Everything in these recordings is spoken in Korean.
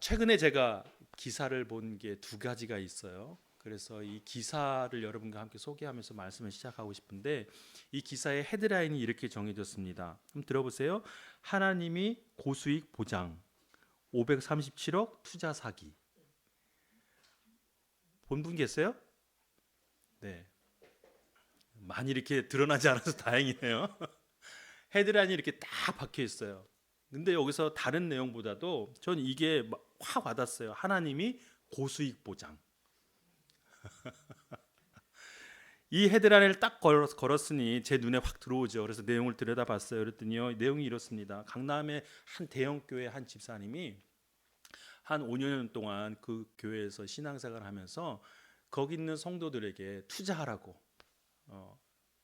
최근에 제가 기사를 본 게 두 가지가 있어요. 그래서 이 기사를 여러분과 함께 소개하면서 말씀을 시작하고 싶은데, 이 기사의 헤드라인이 이렇게 정해졌습니다. 한번 들어보세요. 하나님이 고수익 보장, 537억 투자 사기. 본 분 계세요? 네. 많이 이렇게 드러나지 않아서 다행이네요. 헤드라인이 이렇게 딱 박혀 있어요. 근데 여기서 다른 내용보다도 전 이게 확 와닿았어요. 하나님이 고수익 보장. 이 헤드라인을 딱 걸었으니 제 눈에 확 들어오죠. 그래서 내용을 들여다봤어요. 그랬더니요, 내용이 이렇습니다. 강남의 한 대형 교회 한 집사님이 한 5년 동안 그 교회에서 신앙생활을 하면서 거기 있는 성도들에게 투자하라고,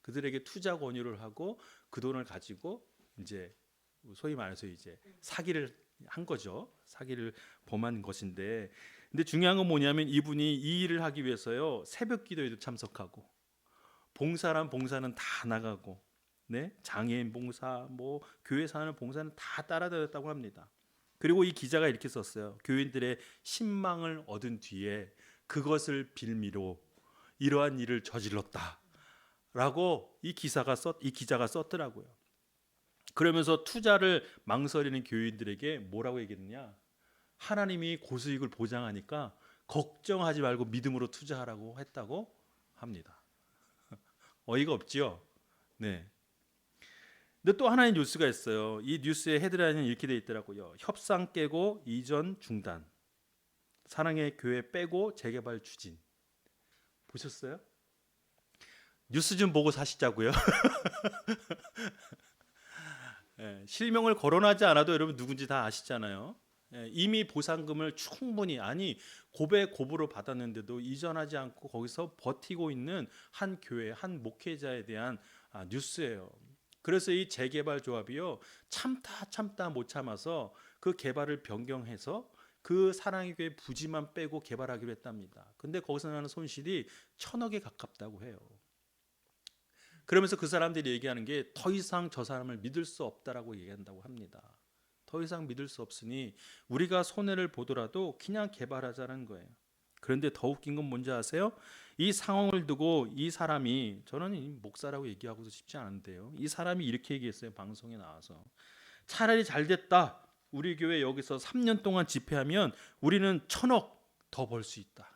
그들에게 투자 권유를 하고 그 돈을 가지고 이제 소위 말해서 이제 사기를 한 거죠. 사기를 범한 것인데, 근데 중요한 건 뭐냐면 이분이 이 일을 하기 위해서요, 새벽 기도에도 참석하고, 봉사는 다 나가고, 네, 장애인 봉사, 뭐 교회 사는 봉사는 다 따라다녔다고 합니다. 그리고 이 기자가 이렇게 썼어요. 교인들의 신망을 얻은 뒤에 그것을 빌미로 이러한 일을 저질렀다라고 이 기자가 썼더라고요. 그러면서 투자를 망설이는 교인들에게 뭐라고 얘기했느냐? 하나님이 고수익을 보장하니까 걱정하지 말고 믿음으로 투자하라고 했다고 합니다. 어이가 없지요? 네. 근데 또 하나의 뉴스가 있어요. 이 뉴스의 헤드라인은 이렇게 돼 있더라고요. 협상 깨고 이전 중단. 사랑의 교회 빼고 재개발 추진. 보셨어요? 뉴스 좀 보고 사시자고요. 예, 실명을 거론하지 않아도 여러분 누군지 다 아시잖아요. 예, 이미 보상금을 충분히, 아니 고배고부로 받았는데도 이전하지 않고 거기서 버티고 있는 한 교회, 한 목회자에 대한 뉴스예요. 그래서 이 재개발 조합이요, 참다 못 참아서 그 개발을 변경해서 그 사랑의 교회 부지만 빼고 개발하기로 했답니다. 근데 거기서 나는 손실이 1,000억에 가깝다고 해요. 그러면서 그 사람들이 얘기하는 게 더 이상 저 사람을 믿을 수 없다라고 얘기한다고 합니다. 더 이상 믿을 수 없으니 우리가 손해를 보더라도 그냥 개발하자는 거예요. 그런데 더 웃긴 건 뭔지 아세요? 이 상황을 두고 이 사람이, 저는 이 목사라고 얘기하고도 싶지 않은데요, 이 사람이 이렇게 얘기했어요. 방송에 나와서 차라리 잘 됐다, 우리 교회 여기서 3년 동안 집회하면 우리는 1,000억 더 벌 수 있다.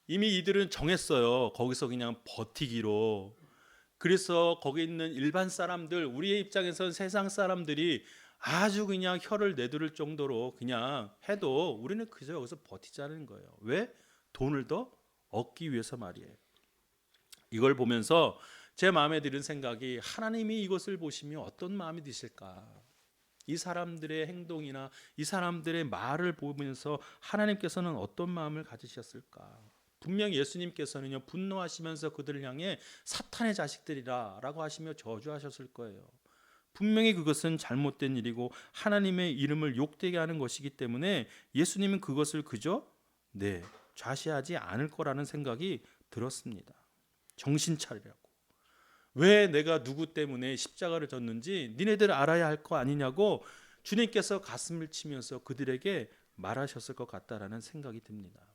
이미 이들은 정했어요. 거기서 그냥 버티기로. 그래서 거기 있는 일반 사람들, 우리의 입장에선 세상 사람들이 아주 그냥 혀를 내두를 정도로 그냥 해도 우리는 그저 여기서 버티자는 거예요. 왜? 돈을 더 얻기 위해서 말이에요. 이걸 보면서 제 마음에 드는 생각이, 하나님이 이것을 보시면 어떤 마음이 드실까? 이 사람들의 행동이나 이 사람들의 말을 보면서 하나님께서는 어떤 마음을 가지셨을까? 분명 예수님께서는요, 분노하시면서 그들을 향해 사탄의 자식들이라 라고 하시며 저주하셨을 거예요. 분명히 그것은 잘못된 일이고 하나님의 이름을 욕되게 하는 것이기 때문에 예수님은 그것을 그저 좌시하지 않을 거라는 생각이 들었습니다. 정신 차리라고. 왜 내가 누구 때문에 십자가를 졌는지 니네들 알아야 할 거 아니냐고 주님께서 가슴을 치면서 그들에게 말하셨을 것 같다라는 생각이 듭니다.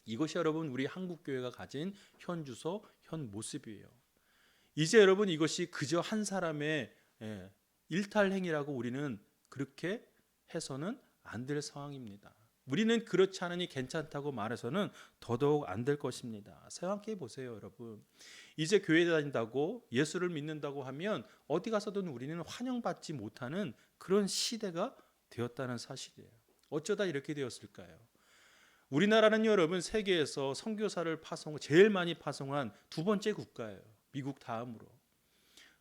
이것이 여러분 우리 한국교회가 가진 현 주소, 현 모습이에요. 이제 여러분 이것이 그저 한 사람의 일탈행위라고 우리는 그렇게 해서는 안 될 상황입니다. 우리는 그렇지 않으니 괜찮다고 말해서는 더더욱 안 될 것입니다. 생각해 보세요, 여러분. 이제 교회 다닌다고 예수를 믿는다고 하면 어디 가서든 우리는 환영받지 못하는 그런 시대가 되었다는 사실이에요. 어쩌다 이렇게 되었을까요? 우리나라는 여러분 세계에서 선교사를 제일 많이 파송한 두 번째 국가예요. 미국 다음으로.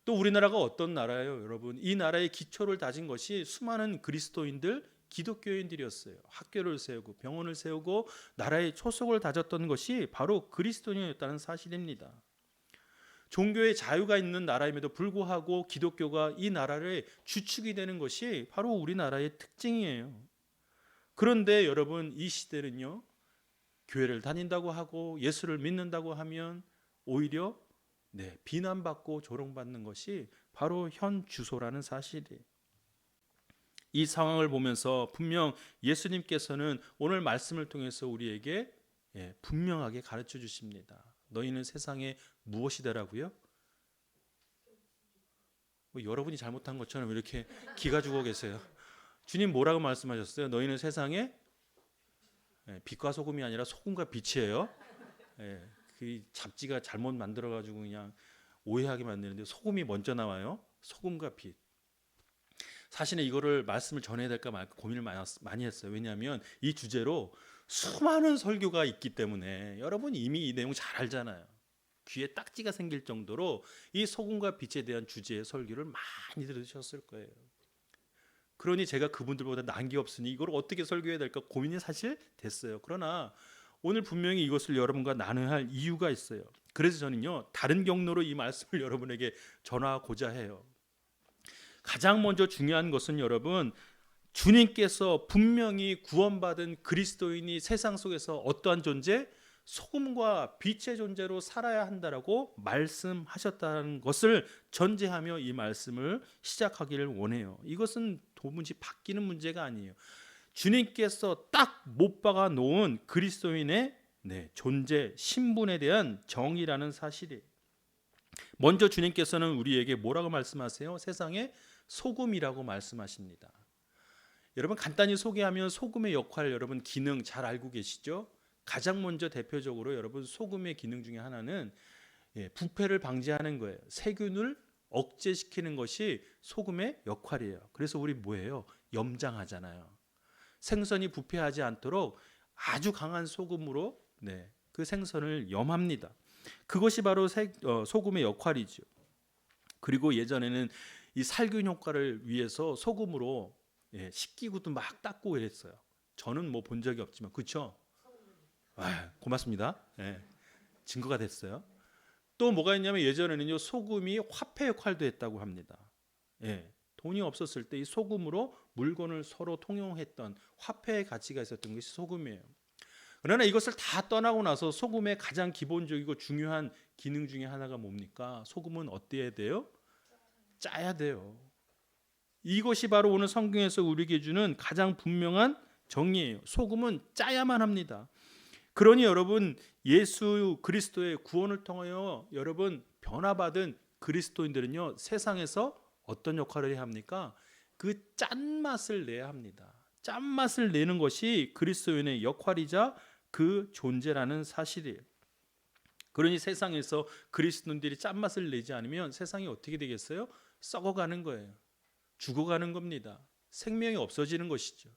또 우리나라가 어떤 나라예요, 여러분? 이 나라의 기초를 다진 것이 수많은 그리스도인들, 기독교인들이었어요. 학교를 세우고 병원을 세우고 나라의 초석을 다졌던 것이 바로 그리스도인이었다는 사실입니다. 종교의 자유가 있는 나라임에도 불구하고 기독교가 이 나라의 주축이 되는 것이 바로 우리나라의 특징이에요. 그런데 여러분, 이 시대는요, 교회를 다닌다고 하고 예수를 믿는다고 하면 오히려 비난받고 조롱받는 것이 바로 현 주소라는 사실이에요. 이 상황을 보면서 분명 예수님께서는 오늘 말씀을 통해서 우리에게 분명하게 가르쳐 주십니다. 너희는 세상에 무엇이 되라고요? 뭐 여러분이 잘못한 것처럼 이렇게 기가 죽어 계세요. 주님 뭐라고 말씀하셨어요? 너희는 세상에 빛과 소금이 아니라 소금과 빛이에요. 그 잡지가 잘못 만들어가지고 그냥 오해하게 만드는데 소금이 먼저 나와요. 소금과 빛. 사실은 이거를 말씀을 전해야 될까 말까 고민을 많이 했어요. 왜냐하면 이 주제로 수많은 설교가 있기 때문에 여러분이 이미 이 내용 잘 알잖아요. 귀에 딱지가 생길 정도로 이 소금과 빛에 대한 주제의 설교를 많이 들으셨을 거예요. 그러니 제가 그분들보다 나은 게 없으니 이걸 어떻게 설교해야 될까 고민이 사실 됐어요. 그러나 오늘 분명히 이것을 여러분과 나눠야 할 이유가 있어요. 그래서 저는요 다른 경로로 이 말씀을 여러분에게 전하고자 해요. 가장 먼저 중요한 것은 여러분, 주님께서 분명히 구원받은 그리스도인이 세상 속에서 어떠한 존재? 소금과 빛의 존재로 살아야 한다라고 말씀하셨다는 것을 전제하며 이 말씀을 시작하기를 원해요. 이것은 도무지 바뀌는 문제가 아니에요. 주님께서 딱 못 박아 놓은 그리스도인의 존재, 신분에 대한 정의라는 사실이에요. 먼저 주님께서는 우리에게 뭐라고 말씀하세요? 세상의 소금이라고 말씀하십니다. 여러분 간단히 소개하면 소금의 역할 여러분 기능 잘 알고 계시죠? 가장 먼저 대표적으로 여러분 소금의 기능 중에 하나는 부패를 방지하는 거예요. 세균을 억제시키는 것이 소금의 역할이에요. 그래서 우리 뭐예요? 염장하잖아요. 생선이 부패하지 않도록 아주 강한 소금으로 그 생선을 염합니다. 그것이 바로 소금의 역할이죠. 그리고 예전에는 이 살균 효과를 위해서 소금으로 씻기고도 막 닦고 이랬어요. 저는 뭐 본 적이 없지만 그렇죠? 고맙습니다. 증거가 됐어요. 또 뭐가 있냐면 예전에는요 소금이 화폐 역할도 했다고 합니다. 돈이 없었을 때 이 소금으로 물건을 서로 통용했던 화폐의 가치가 있었던 것이 소금이에요. 그러나 이것을 다 떠나고 나서 소금의 가장 기본적이고 중요한 기능 중에 하나가 뭡니까? 소금은 어때야 돼요? 짜야 돼요. 이것이 바로 오늘 성경에서 우리에게 주는 가장 분명한 정의예요. 소금은 짜야만 합니다. 그러니 여러분 예수 그리스도의 구원을 통하여 여러분 변화받은 그리스도인들은요 세상에서 어떤 역할을 해야 합니까? 그 짠맛을 내야 합니다. 짠맛을 내는 것이 그리스도인의 역할이자 그 존재라는 사실이에요. 그러니 세상에서 그리스도인들이 짠맛을 내지 않으면 세상이 어떻게 되겠어요? 썩어가는 거예요. 죽어가는 겁니다. 생명이 없어지는 것이죠.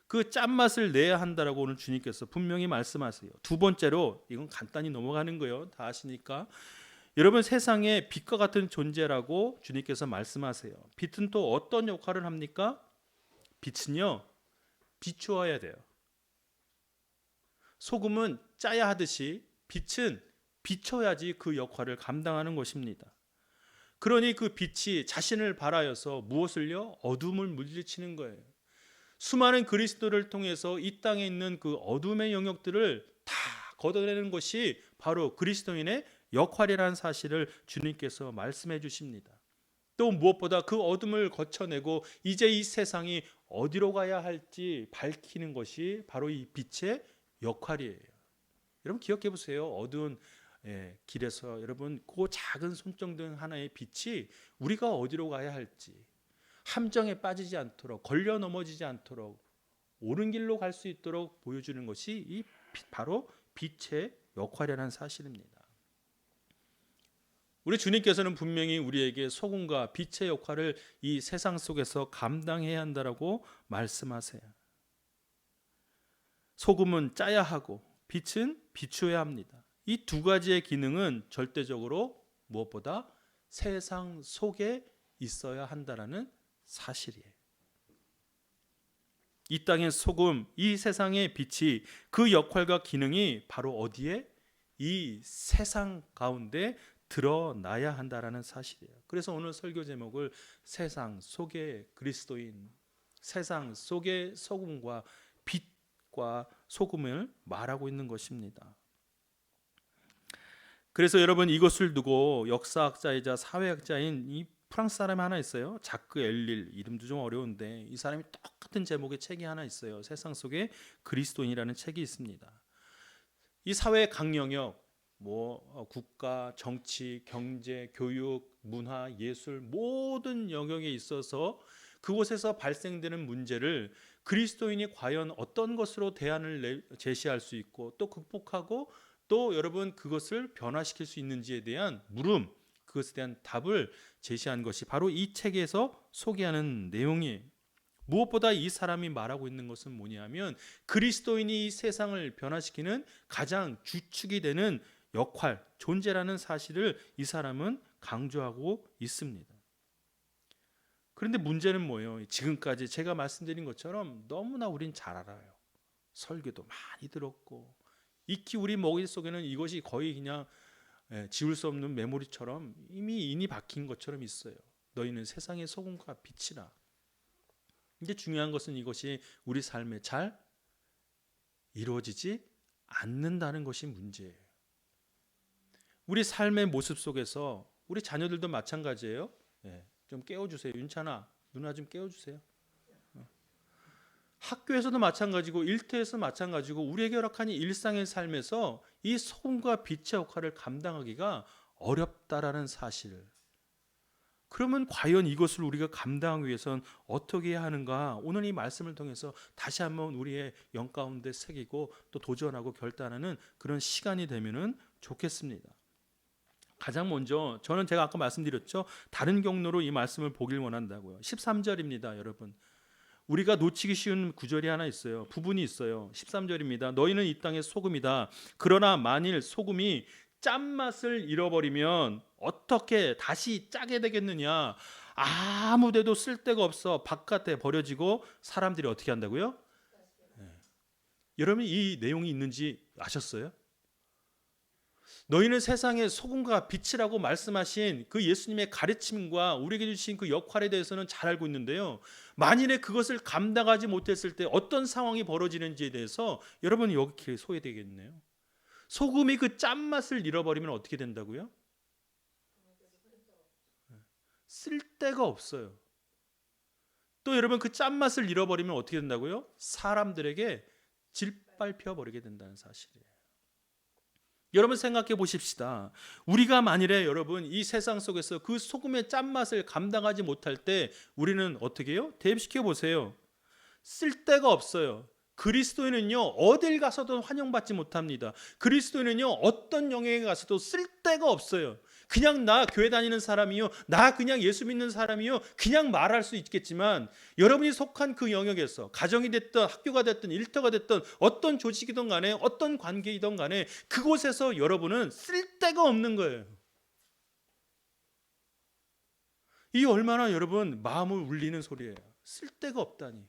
그 짠맛을 내야 한다라고 오늘 주님께서 분명히 말씀하세요. 두 번째로 이건 간단히 넘어가는 거예요. 다 아시니까. 여러분 세상에 빛과 같은 존재라고 주님께서 말씀하세요. 빛은 또 어떤 역할을 합니까? 빛은요 비추어야 돼요. 소금은 짜야 하듯이 빛은 비춰야지 그 역할을 감당하는 것입니다. 그러니 그 빛이 자신을 발하여서 무엇을요? 어둠을 물리치는 거예요. 수많은 그리스도를 통해서 이 땅에 있는 그 어둠의 영역들을 다 걷어내는 것이 바로 그리스도인의 역할이라는 사실을 주님께서 말씀해 주십니다. 또 무엇보다 그 어둠을 거쳐내고 이제 이 세상이 어디로 가야 할지 밝히는 것이 바로 이 빛의 역할이에요. 여러분 기억해 보세요. 어두운 길에서 여러분 그 작은 손정등 하나의 빛이 우리가 어디로 가야 할지 함정에 빠지지 않도록 걸려 넘어지지 않도록 옳은 길로 갈 수 있도록 보여주는 것이 이 바로 빛의 역할이라는 사실입니다. 우리 주님께서는 분명히 우리에게 소금과 빛의 역할을 이 세상 속에서 감당해야 한다라고 말씀하세요. 소금은 짜야 하고 빛은 비추어야 합니다. 이 두 가지의 기능은 절대적으로 무엇보다 세상 속에 있어야 한다라는 사실이에요. 이 땅의 소금, 이 세상의 빛이 그 역할과 기능이 바로 어디에? 이 세상 가운데 드러나야 한다라는 사실이에요. 그래서 오늘 설교 제목을 세상 속의 그리스도인, 세상 속의 소금과 빛과 소금을 말하고 있는 것입니다. 그래서 여러분 이것을 두고 역사학자이자 사회학자인 이 프랑스 사람이 하나 있어요. 자크 엘릴, 이름도 좀 어려운데 이 사람이 똑같은 제목의 책이 하나 있어요. 세상 속에 그리스도인이라는 책이 있습니다. 이 사회의 각 영역, 국가, 정치, 경제, 교육, 문화, 예술 모든 영역에 있어서 그곳에서 발생되는 문제를 그리스도인이 과연 어떤 것으로 대안을 제시할 수 있고 또 극복하고 또 여러분 그것을 변화시킬 수 있는지에 대한 물음, 그것에 대한 답을 제시한 것이 바로 이 책에서 소개하는 내용이에요. 무엇보다 이 사람이 말하고 있는 것은 뭐냐면 그리스도인이 이 세상을 변화시키는 가장 주축이 되는 역할, 존재라는 사실을 이 사람은 강조하고 있습니다. 그런데 문제는 뭐예요? 지금까지 제가 말씀드린 것처럼 너무나 우린 잘 알아요. 설교도 많이 들었고 익히 우리 머릿속에는 이것이 거의 그냥 지울 수 없는 메모리처럼 이미 인이 박힌 것처럼 있어요. 너희는 세상의 소금과 빛이라. 근데 중요한 것은 이것이 우리 삶에 잘 이루어지지 않는다는 것이 문제예요. 우리 삶의 모습 속에서 우리 자녀들도 마찬가지예요. 좀 깨워주세요. 윤찬아, 누나 좀 깨워주세요. 학교에서도 마찬가지고 일터에서 마찬가지고 우리에게 허락한 이 일상의 삶에서 이 소금과 빛의 역할을 감당하기가 어렵다라는 사실. 그러면 과연 이것을 우리가 감당하기 위해서는 어떻게 해야 하는가? 오늘 이 말씀을 통해서 다시 한번 우리의 영 가운데 새기고 또 도전하고 결단하는 그런 시간이 되면은 좋겠습니다. 가장 먼저 저는 제가 아까 말씀드렸죠. 다른 경로로 이 말씀을 보길 원한다고요. 13절입니다, 여러분. 우리가 놓치기 쉬운 구절이 하나 있어요. 부분이 있어요. 13절입니다. 너희는 이 땅의 소금이다. 그러나 만일 소금이 짠맛을 잃어버리면 어떻게 다시 짜게 되겠느냐? 아무데도 쓸데가 없어 바깥에 버려지고 사람들이 어떻게 한다고요? 여러분 이 내용이 있는지 아셨어요? 너희는 세상의 소금과 빛이라고 말씀하신 그 예수님의 가르침과 우리에게 주신 그 역할에 대해서는 잘 알고 있는데요. 만일에 그것을 감당하지 못했을 때 어떤 상황이 벌어지는지에 대해서 여러분 여기 소외되겠네요. 소금이 그 짠맛을 잃어버리면 어떻게 된다고요? 쓸데가 없어요. 또 여러분 그 짠맛을 잃어버리면 어떻게 된다고요? 사람들에게 질밟혀 버리게 된다는 사실이에요. 여러분 생각해 보십시다. 우리가 만일에 여러분 이 세상 속에서 그 소금의 짠맛을 감당하지 못할 때 우리는 어떻게 해요? 대입시켜 보세요. 쓸데가 없어요. 그리스도인은요 어딜 가서도 환영받지 못합니다. 그리스도인은요 어떤 영역에 가서도 쓸데가 없어요. 그냥 나 교회 다니는 사람이요, 나 그냥 예수 믿는 사람이요, 그냥 말할 수 있겠지만 여러분이 속한 그 영역에서 가정이 됐든 학교가 됐든 일터가 됐든 어떤 조직이든 간에 어떤 관계이든 간에 그곳에서 여러분은 쓸데가 없는 거예요. 이 얼마나 여러분 마음을 울리는 소리예요. 쓸데가 없다니.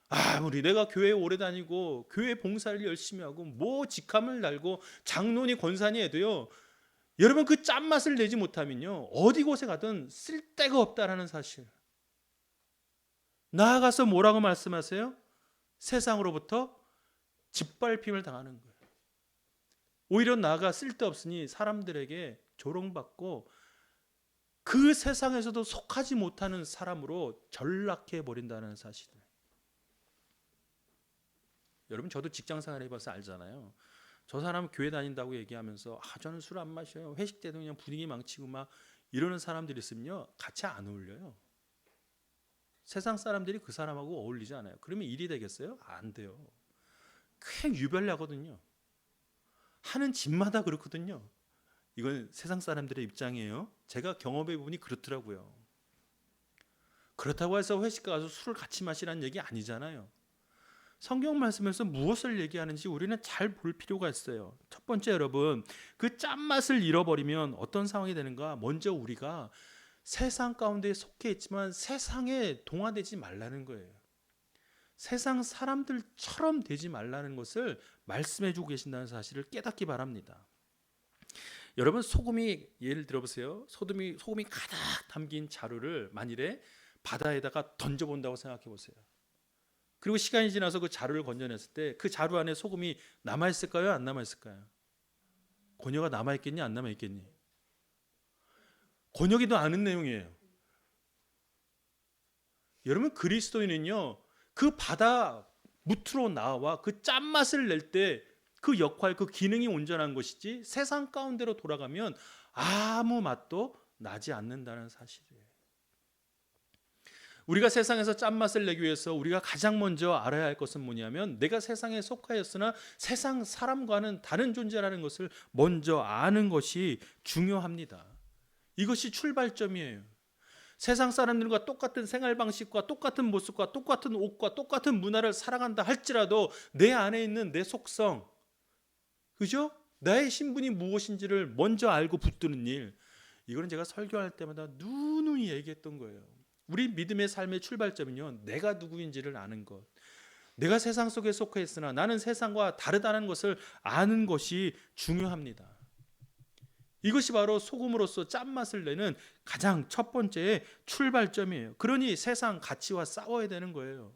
아무리 내가 교회에 오래 다니고 교회 봉사를 열심히 하고 직함을 달고 장로니 권사니 해도요, 여러분 그 짠맛을 내지 못하면요 어디 곳에 가든 쓸데가 없다라는 사실. 나아가서 뭐라고 말씀하세요? 세상으로부터 짓밟힘을 당하는 거예요. 오히려 나가 쓸데없으니 사람들에게 조롱받고 그 세상에서도 속하지 못하는 사람으로 전락해 버린다는 사실을. 여러분 저도 직장생활 해봐서 알잖아요. 저 사람 교회 다닌다고 얘기하면서 저는 술 안 마셔요. 회식 때도 그냥 분위기 망치고 막 이러는 사람들이 있으면요 같이 안 어울려요. 세상 사람들이 그 사람하고 어울리지 않아요. 그러면 일이 되겠어요? 안 돼요. 그냥 유별나거든요. 하는 집마다 그렇거든요. 이건 세상 사람들의 입장이에요. 제가 경험해 보니 그렇더라고요. 그렇다고 해서 회식 가서 술을 같이 마시라는 얘기 아니잖아요. 성경 말씀에서 무엇을 얘기하는지 우리는 잘 볼 필요가 있어요. 첫 번째 여러분, 그 짠맛을 잃어버리면 어떤 상황이 되는가? 먼저 우리가 세상 가운데 속해 있지만 세상에 동화되지 말라는 거예요. 세상 사람들처럼 되지 말라는 것을 말씀해 주고 계신다는 사실을 깨닫기 바랍니다. 여러분 소금이 예를 들어보세요. 소금이 가득 담긴 자루를 만일에 바다에다가 던져본다고 생각해 보세요. 그리고 시간이 지나서 그 자루를 건져냈을 때 그 자루 안에 소금이 남아있을까요? 안 남아있을까요? 권역가 남아있겠니? 안 남아있겠니? 권역이도 아는 내용이에요. 여러분 그리스도인은요 그 바다 무트로 나와 그 짠맛을 낼 때 그 역할 그 기능이 온전한 것이지 세상 가운데로 돌아가면 아무 맛도 나지 않는다는 사실이에요. 우리가 세상에서 짠맛을 내기 위해서 우리가 가장 먼저 알아야 할 것은 뭐냐면 내가 세상에 속하였으나 세상 사람과는 다른 존재라는 것을 먼저 아는 것이 중요합니다. 이것이 출발점이에요. 세상 사람들과 똑같은 생활 방식과 똑같은 모습과 똑같은 옷과 똑같은 문화를 살아간다 할지라도 내 안에 있는 내 속성, 그죠? 나의 신분이 무엇인지를 먼저 알고 붙드는 일. 이거는 제가 설교할 때마다 누누이 얘기했던 거예요. 우리 믿음의 삶의 출발점은요, 내가 누구인지를 아는 것. 내가 세상 속에 속해 있으나 나는 세상과 다르다는 것을 아는 것이 중요합니다. 이것이 바로 소금으로서 짠맛을 내는 가장 첫 번째의 출발점이에요. 그러니 세상 가치와 싸워야 되는 거예요.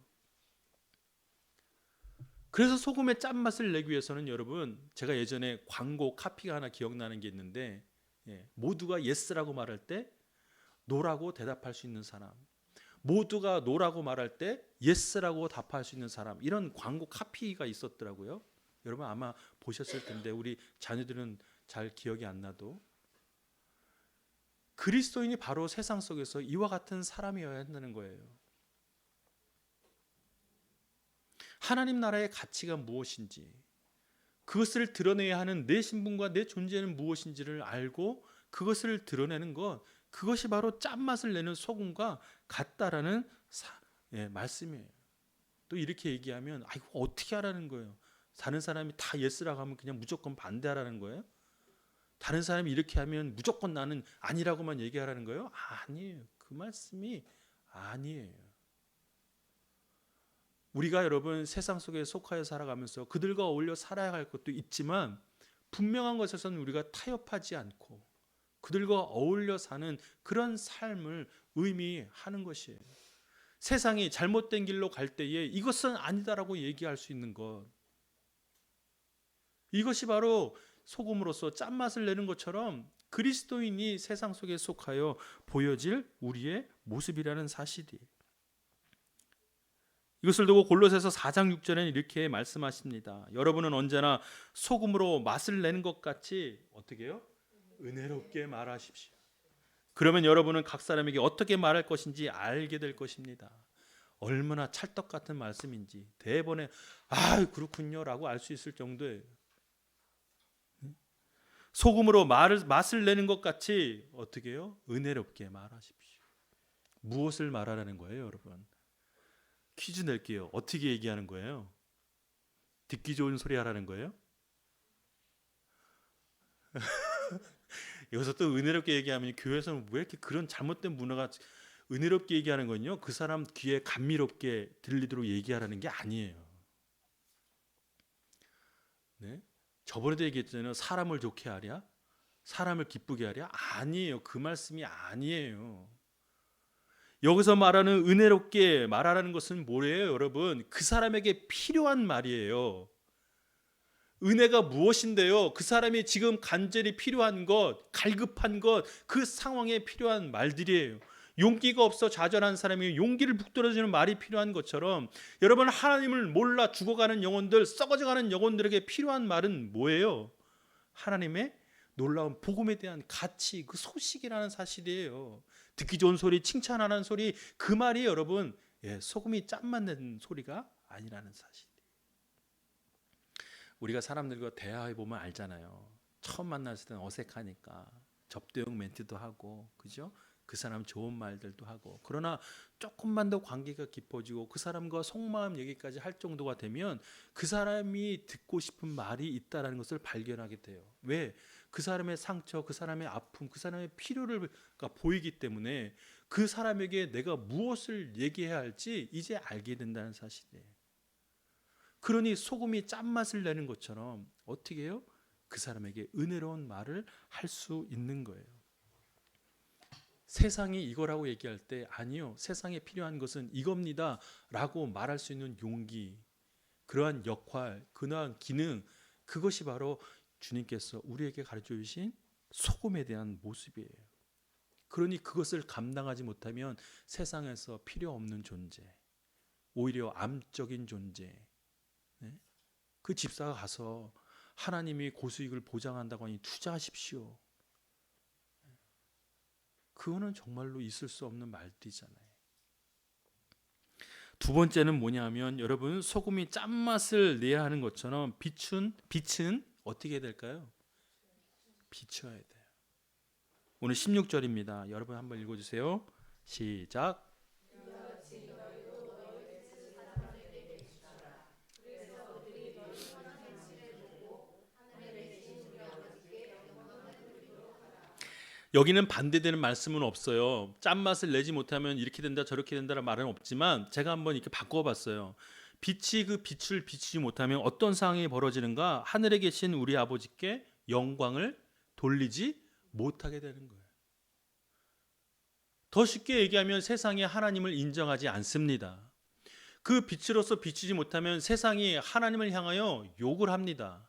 그래서 소금의 짠맛을 내기 위해서는 여러분, 제가 예전에 광고 카피가 하나 기억나는 게 있는데 모두가 예스라고 말할 때 노라고 대답할 수 있는 사람, 모두가 노라고 말할 때 예스라고 답할 수 있는 사람, 이런 광고 카피가 있었더라고요. 여러분 아마 보셨을 텐데 우리 자녀들은 잘 기억이 안 나도 그리스도인이 바로 세상 속에서 이와 같은 사람이어야 한다는 거예요. 하나님 나라의 가치가 무엇인지, 그것을 드러내야 하는 내 신분과 내 존재는 무엇인지를 알고 그것을 드러내는 것, 그것이 바로 짠맛을 내는 소금과 같다라는 말씀이에요. 또 이렇게 얘기하면 이거 어떻게 하라는 거예요? 다른 사람이 다 예스라고 하면 그냥 무조건 반대하라는 거예요? 다른 사람이 이렇게 하면 무조건 나는 아니라고만 얘기하라는 거예요? 아니에요. 그 말씀이 아니에요. 우리가 여러분 세상 속에 속하여 살아가면서 그들과 어울려 살아야 할 것도 있지만 분명한 것에서는 우리가 타협하지 않고 그들과 어울려 사는 그런 삶을 의미하는 것이에요. 세상이 잘못된 길로 갈 때에 이것은 아니다라고 얘기할 수 있는 것, 이것이 바로 소금으로서 짠맛을 내는 것처럼 그리스도인이 세상 속에 속하여 보여질 우리의 모습이라는 사실이. 이것을 두고 골로새서 4장 6절에는 이렇게 말씀하십니다. 여러분은 언제나 소금으로 맛을 내는 것 같이 어떻게 해요? 은혜롭게 말하십시오. 그러면 여러분은 각 사람에게 어떻게 말할 것인지 알게 될 것입니다. 얼마나 찰떡 같은 말씀인지 대번에 그렇군요 라고 알 수 있을 정도예요. 소금으로 맛을 내는 것 같이 어떻게 해요? 은혜롭게 말하십시오. 무엇을 말하라는 거예요, 여러분? 퀴즈 낼게요. 어떻게 얘기하는 거예요? 듣기 좋은 소리 하라는 거예요? 여기서 또 은혜롭게 얘기하면 교회에서는 왜 이렇게 그런 잘못된 문화가, 은혜롭게 얘기하는 건요, 그 사람 귀에 감미롭게 들리도록 얘기하라는 게 아니에요. 네? 저번에도 얘기했잖아요. 사람을 좋게 하랴? 사람을 기쁘게 하랴? 아니에요. 그 말씀이 아니에요. 여기서 말하는 은혜롭게 말하라는 것은 뭐예요, 여러분? 그 사람에게 필요한 말이에요. 은혜가 무엇인데요? 그 사람이 지금 간절히 필요한 것, 갈급한 것, 그 상황에 필요한 말들이에요. 용기가 없어 좌절한 사람이 용기를 북돋아주는 말이 필요한 것처럼 여러분, 하나님을 몰라 죽어가는 영혼들, 썩어져가는 영혼들에게 필요한 말은 뭐예요? 하나님의 놀라운 복음에 대한 가치, 그 소식이라는 사실이에요. 듣기 좋은 소리, 칭찬하는 소리, 그 말이 여러분 소금이 짠맛 내는 소리가 아니라는 사실. 우리가 사람들과 대화해 보면 알잖아요. 처음 만났을 때는 어색하니까 접대용 멘트도 하고, 그죠? 그 사람 좋은 말들도 하고. 그러나 조금만 더 관계가 깊어지고 그 사람과 속마음 얘기까지 할 정도가 되면 그 사람이 듣고 싶은 말이 있다라는 것을 발견하게 돼요. 왜? 그 사람의 상처, 그 사람의 아픔, 그 사람의 필요를 보이기 때문에 그 사람에게 내가 무엇을 얘기해야 할지 이제 알게 된다는 사실이에요. 그러니 소금이 짠맛을 내는 것처럼 어떻게 해요? 그 사람에게 은혜로운 말을 할 수 있는 거예요. 세상이 이거라고 얘기할 때 아니요, 세상에 필요한 것은 이겁니다 라고 말할 수 있는 용기, 그러한 역할, 그러한 기능, 그것이 바로 주님께서 우리에게 가르쳐 주신 소금에 대한 모습이에요. 그러니 그것을 감당하지 못하면 세상에서 필요 없는 존재, 오히려 암적인 존재. 네? 그 집사가 가서 하나님이 고수익을 보장한다고 하니 투자하십시오. 그거는 정말로 있을 수 없는 말들이잖아요. 두 번째는 뭐냐면 여러분, 소금이 짠맛을 내야 하는 것처럼 빛은 어떻게 해야 될까요? 비춰야 돼요. 오늘 16절입니다. 여러분 한번 읽어주세요. 시작. 여기는 반대되는 말씀은 없어요. 짠맛을 내지 못하면 이렇게 된다 저렇게 된다는 말은 없지만 제가 한번 이렇게 바꿔봤어요. 빛이 그 빛을 비추지 못하면 어떤 상황이 벌어지는가? 하늘에 계신 우리 아버지께 영광을 돌리지 못하게 되는 거예요. 더 쉽게 얘기하면 세상이 하나님을 인정하지 않습니다. 그 빛으로서 비추지 못하면 세상이 하나님을 향하여 욕을 합니다.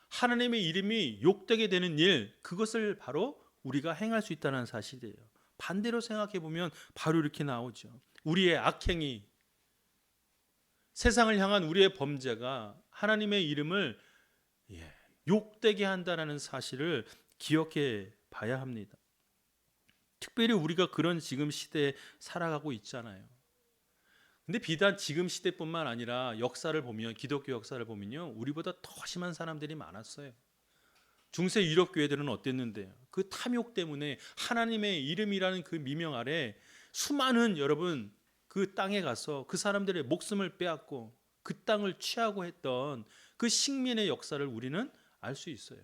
하나님의 이름이 욕되게 되는 일, 그것을 바로 우리가 행할 수 있다는 사실이에요. 반대로 생각해 보면 바로 이렇게 나오죠. 우리의 악행이, 세상을 향한 우리의 범죄가 하나님의 이름을 욕되게 한다는 사실을 기억해 봐야 합니다. 특별히 우리가 그런 지금 시대에 살아가고 있잖아요. 근데 비단 지금 시대뿐만 아니라 역사를 보면, 기독교 역사를 보면요, 우리보다 더 심한 사람들이 많았어요. 중세 유럽 교회들은 어땠는데요? 그 탐욕 때문에 하나님의 이름이라는 그 미명 아래 수많은 여러분 그 땅에 가서 그 사람들의 목숨을 빼앗고 그 땅을 취하고 했던 그 식민의 역사를 우리는 알 수 있어요.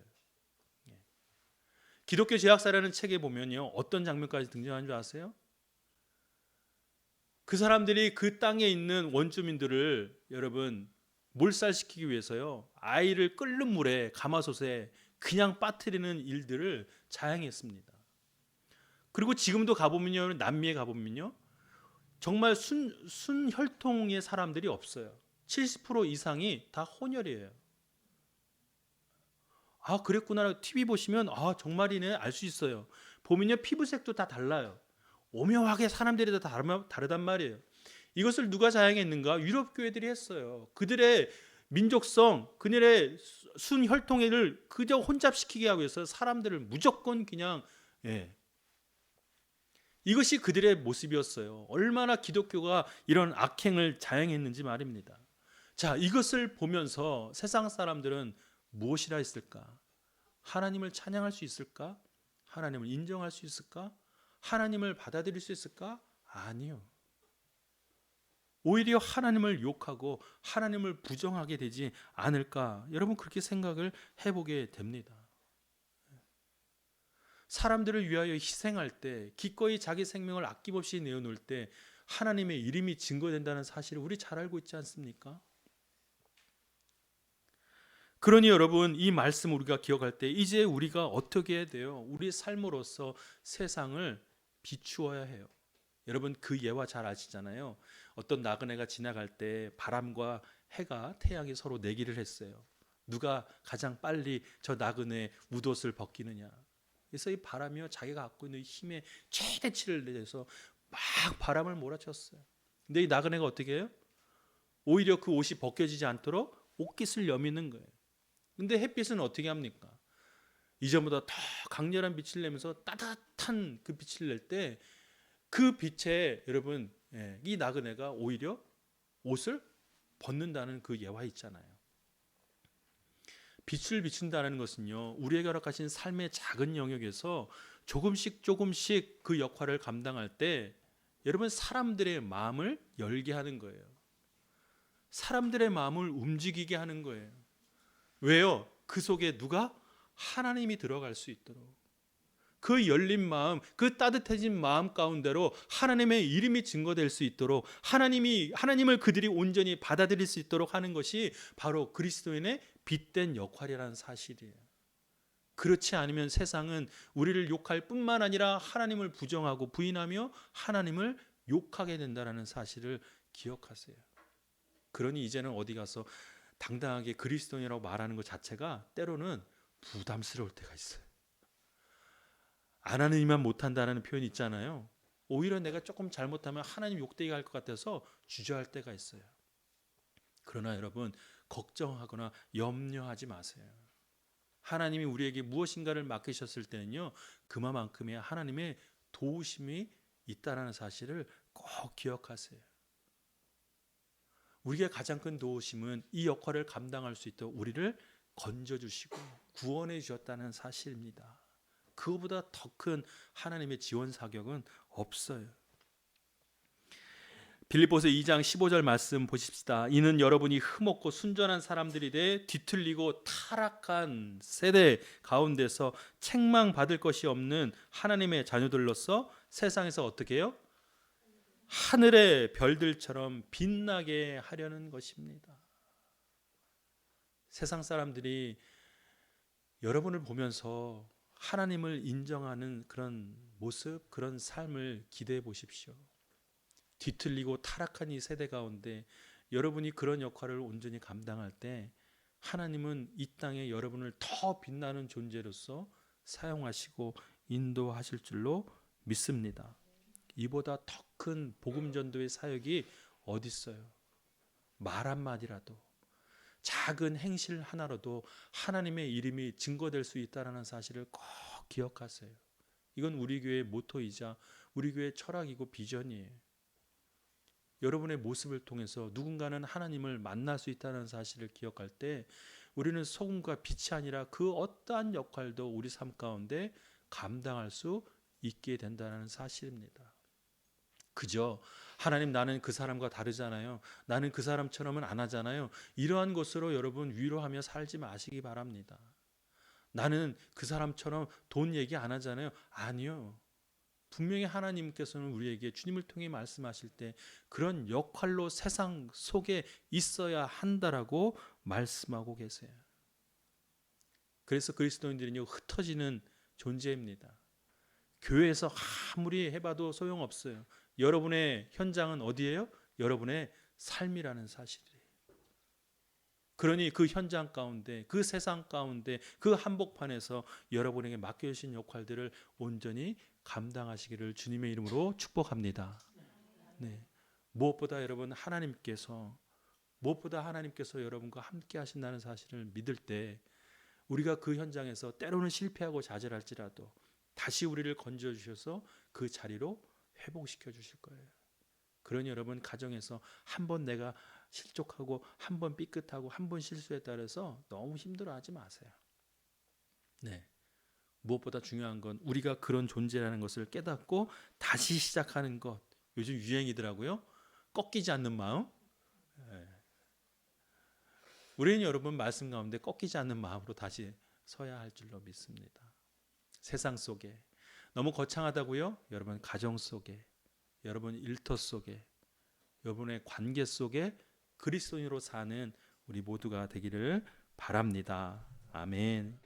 기독교 죄악사라는 책에 보면요, 어떤 장면까지 등장하는 줄 아세요? 그 사람들이 그 땅에 있는 원주민들을 여러분 몰살시키기 위해서요, 아이를 끓는 물에 가마솥에 그냥 빠뜨리는 일들을 자행했습니다. 그리고 지금도 가보면요, 남미에 가보면요, 정말 순혈통의 사람들이 없어요. 70% 이상이 다 혼혈이에요. 아, 그랬구나. TV 보시면 아, 정말이네, 알 수 있어요. 보면요, 피부색도 다 달라요. 오묘하게 사람들이 다 다르단 말이에요. 이것을 누가 자행했는가? 유럽 교회들이 했어요. 그들의 민족성, 그들의 순혈통을 그저 혼잡시키게 하기 위해서 사람들을 무조건 그냥 이것이 그들의 모습이었어요. 얼마나 기독교가 이런 악행을 자행했는지 말입니다. 자, 이것을 보면서 세상 사람들은 무엇이라 했을까? 하나님을 찬양할 수 있을까? 하나님을 인정할 수 있을까? 하나님을 받아들일 수 있을까? 아니요. 오히려 하나님을 욕하고 하나님을 부정하게 되지 않을까? 여러분, 그렇게 생각을 해보게 됩니다. 사람들을 위하여 희생할 때, 기꺼이 자기 생명을 아낌없이 내어놓을 때 하나님의 이름이 증거된다는 사실을 우리 잘 알고 있지 않습니까? 그러니 여러분, 이 말씀 우리가 기억할 때 이제 우리가 어떻게 해야 돼요? 우리 삶으로서 세상을 비추어야 해요. 여러분, 그 예화 잘 아시잖아요. 어떤 나그네가 지나갈 때 바람과 해가, 태양이 서로 내기를 했어요. 누가 가장 빨리 저 나그네 웃옷을 벗기느냐. 그래서 이 바람이요, 자기가 갖고 있는 힘의 최대치를 내서 막 바람을 몰아쳤어요. 근데 이 나그네가 어떻게 해요? 오히려 그 옷이 벗겨지지 않도록 옷깃을 여미는 거예요. 근데 햇빛은 어떻게 합니까? 이전보다 더 강렬한 빛을 내면서 따뜻한 그 빛을 낼 때 그 빛에 여러분, 이 나그네가 오히려 옷을 벗는다는 그 예화 있잖아요. 빛을 비춘다는 것은요, 우리에게 허락하신 삶의 작은 영역에서 조금씩 그 역할을 감당할 때 여러분, 사람들의 마음을 열게 하는 거예요. 사람들의 마음을 움직이게 하는 거예요. 왜요? 그 속에 누가? 하나님이 들어갈 수 있도록. 그 열린 마음, 그 따뜻해진 마음 가운데로 하나님의 이름이 증거될 수 있도록, 하나님을 그들이 온전히 받아들일 수 있도록 하는 것이 바로 그리스도인의 빛된 역할이라는 사실이에요. 그렇지 않으면 세상은 우리를 욕할 뿐만 아니라 하나님을 부정하고 부인하며 하나님을 욕하게 된다는 사실을 기억하세요. 그러니 이제는 어디 가서 당당하게 그리스도인이라고 말하는 것 자체가 때로는 부담스러울 때가 있어요. 안 하는 이만 못한다는 표현이 있잖아요. 오히려 내가 조금 잘못하면 하나님 욕되게 할 것 같아서 주저할 때가 있어요. 그러나 여러분, 걱정하거나 염려하지 마세요. 하나님이 우리에게 무엇인가를 맡기셨을 때는요, 그만큼의 하나님의 도우심이 있다라는 사실을 꼭 기억하세요. 우리가 가장 큰 도우심은 이 역할을 감당할 수 있도록 우리를 건져주시고 구원해 주셨다는 사실입니다. 그거보다 더 큰 하나님의 지원 사격은 없어요. 빌립보서 2장 15절 말씀 보십시다. 이는 여러분이 흠없고 순전한 사람들이되 뒤틀리고 타락한 세대 가운데서 책망받을 것이 없는 하나님의 자녀들로서 세상에서 어떻게 해요? 하늘의 별들처럼 빛나게 하려는 것입니다. 세상 사람들이 여러분을 보면서 하나님을 인정하는 그런 모습, 그런 삶을 기대해 보십시오. 뒤틀리고 타락한 이 세대 가운데 여러분이 그런 역할을 온전히 감당할 때 하나님은 이 땅에 여러분을 더 빛나는 존재로서 사용하시고 인도하실 줄로 믿습니다. 이보다 더 큰 복음 전도의 사역이 어디 있어요? 말 한마디라도, 작은 행실 하나로도 하나님의 이름이 증거될 수 있다는 사실을 꼭 기억하세요. 이건 우리 교회의 모토이자 우리 교회의 철학이고 비전이에요. 여러분의 모습을 통해서 누군가는 하나님을 만날 수 있다는 사실을 기억할 때 우리는 소금과 빛이 아니라 그 어떠한 역할도 우리 삶 가운데 감당할 수 있게 된다는 사실입니다. 그저 하나님, 나는 그 사람과 다르잖아요. 나는 그 사람처럼은 안 하잖아요. 이러한 것으로 여러분 위로하며 살지 마시기 바랍니다. 나는 그 사람처럼 돈 얘기 안 하잖아요. 아니요. 분명히 하나님께서는 우리에게 주님을 통해 말씀하실 때 그런 역할로 세상 속에 있어야 한다라고 말씀하고 계세요. 그래서 그리스도인들은요, 흩어지는 존재입니다. 교회에서 아무리 해봐도 소용없어요. 여러분의 현장은 어디예요? 여러분의 삶이라는 사실이에요. 그러니 그 현장 가운데, 그 세상 가운데, 그 한복판에서 여러분에게 맡겨주신 역할들을 온전히 감당하시기를 주님의 이름으로 축복합니다. 네. 무엇보다 하나님께서 여러분과 함께 하신다는 사실을 믿을 때 우리가 그 현장에서 때로는 실패하고 좌절할지라도 다시 우리를 건져주셔서 그 자리로 회복시켜 주실 거예요. 그러니 여러분, 가정에서 한 번 내가 실족하고 한 번 삐끗하고 한 번 실수에 따라서 너무 힘들어하지 마세요. 네. 무엇보다 중요한 건 우리가 그런 존재라는 것을 깨닫고 다시 시작하는 것. 요즘 유행이더라고요. 꺾이지 않는 마음. 네. 우리는 여러분 말씀 가운데 꺾이지 않는 마음으로 다시 서야 할 줄로 믿습니다. 세상 속에 너무 거창하다고요? 여러분 가정 속에, 여러분 일터 속에, 여러분의 관계 속에 그리스도인으로 사는 우리 모두가 되기를 바랍니다. 아멘.